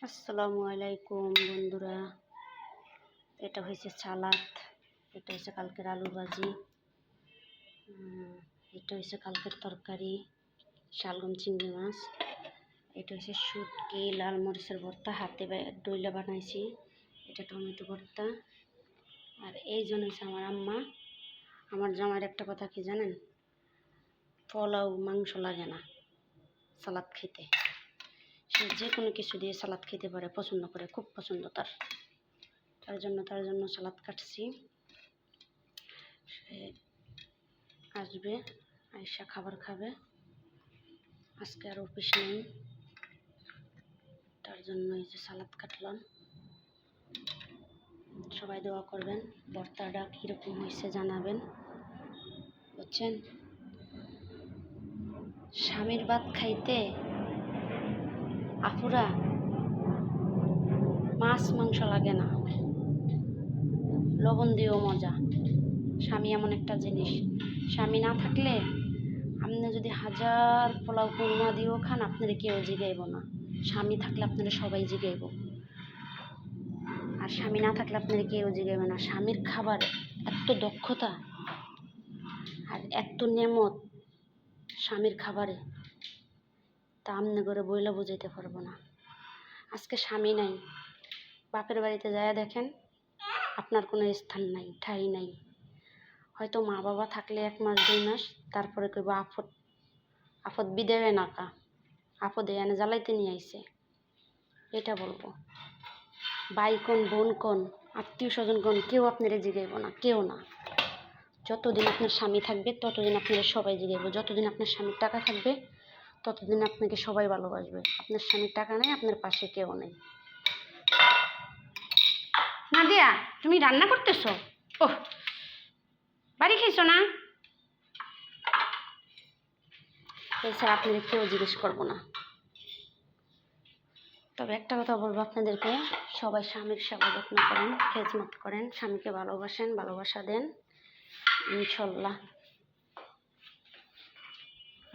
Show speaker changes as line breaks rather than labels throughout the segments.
আসসালামু আলাইকুম বন্ধুরা। এটা হয়েছে সালাদ, এটা হয়েছে কালকের আলু ভাজি, এটা হয়েছে কালকের তরকারি শালগম চিংড়ি মাছ, এটা হচ্ছে শুটকি লাল মরিচের ভর্তা, হাতে ডইলা বানাইছি, এটা টমেটো ভর্তা। আর এই জন্য হচ্ছে আমার আম্মা। আমার জামাইয়ের একটা কথা কি জানেন, পোলাও মাংস লাগে না সালাদ খেতে। সে যে কোনো কিছু দিয়ে সালাদ খেতে পারে, পছন্দ করে, খুব পছন্দ তার জন্য সালাদ কাটছি। সে আসবে, আয়সা খাবার খাবে, আজকে আর অফিস নেই, তার জন্য এই যে সালাদ কাটলাম। সবাই দোয়া করবেন, ভর্তাটা কীরকম হয়েছে জানাবেন, বুঝছেন। স্বামীর ভাত খাইতে আপুরা মাছ মাংস লাগে না, লবণ দিয়েও মজা। স্বামী এমন একটা জিনিস, স্বামী না থাকলে আপনি যদি হাজার পোলাও কুরমা দিয়েও খান, আপনারা কেউ জিগাইব না। স্বামী থাকলে আপনারা সবাই জিগাইব, আর স্বামী না থাকলে আপনারা কেউ জিগাইবে না। স্বামীর খাবার এত দক্ষতা আর এত নেমত স্বামীর খাবারে, তা আমনে করে বইলা বুঝাইতে পারবো না। আজকে স্বামী নাই, বাপের বাড়িতে যায় দেখেন, আপনার কোনো স্থান নাই, ঠাঁই নাই। হয়তো মা বাবা থাকলে 1 মাস 2 মাস, তারপরে কইব আপদ বিদেবে নাকা, আপদে এনে জ্বালাইতে নিয়ে আইছে, এটা বলবো। ভাই কোন, বোন কোন, আত্মীয় স্বজন কোন, কেউ আপনারা জিগাইব না, কেউ না। যতদিন আপনার স্বামী থাকবে ততদিন আপনারা সবাই জিগাইব। যতদিন আপনার স্বামীর টাকা থাকবে ততদিন আপনাকে সবাই ভালোবাসবে। আপনার স্বামীর টাকা নেই, আপনার পাশে কেউ নেই। নাদিয়া, তুমি রান্না করতেছো? ওহ, বাড়ি খাইছো না? এছাড়া আপনাদের কেউ জিজ্ঞেস করবো না। তবে একটা কথা বলবো আপনাদেরকে, সবাই স্বামীর সেবা যত্ন করেন, খেজমত করেন, স্বামীকে ভালোবাসেন, ভালোবাসা দেন, ইনশাল্লাহ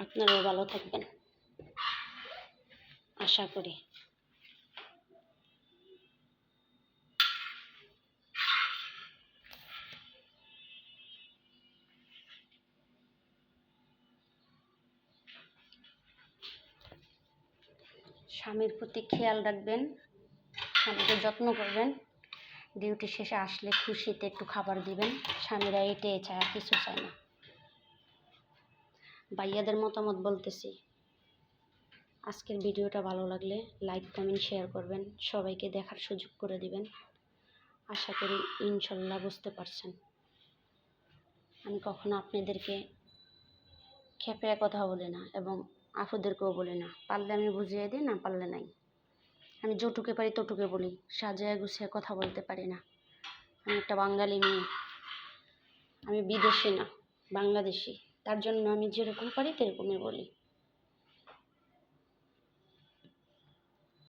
আপনারাও ভালো থাকবেন আশা করি। স্বামীর প্রতি খেয়াল রাখবেন, স্বামীকে যত্ন করবেন, ডিউটি শেষে আসলে খুশিতে একটু খাবার দিবেন। স্বামীরা এটাই চায়, আর কিছু চায় না। ভাইয়াদের মতামত বলতেছি, আজকের ভিডিওটা ভালো লাগলে লাইক কমেন্ট শেয়ার করবেন, সবাইকে দেখার সুযোগ করে দিবেন। আশা করি ইনশাল্লাহ বুঝতে পারছেন। আমি কখনো আপনাদেরকে খেপে কথা বলি না, এবং আপুদেরকেও বলি না। পারলে আমি বুঝিয়ে দিই, না পারলে নাই। আমি যটুকে পারি তটুকে বলি, সাজায় গুছিয়ে কথা বলতে পারি না। আমি একটা বাঙালি মেয়ে, আমি বিদেশি না, বাংলাদেশি। তার জন্য আমি যেরকম পারি সেরকমই বলি।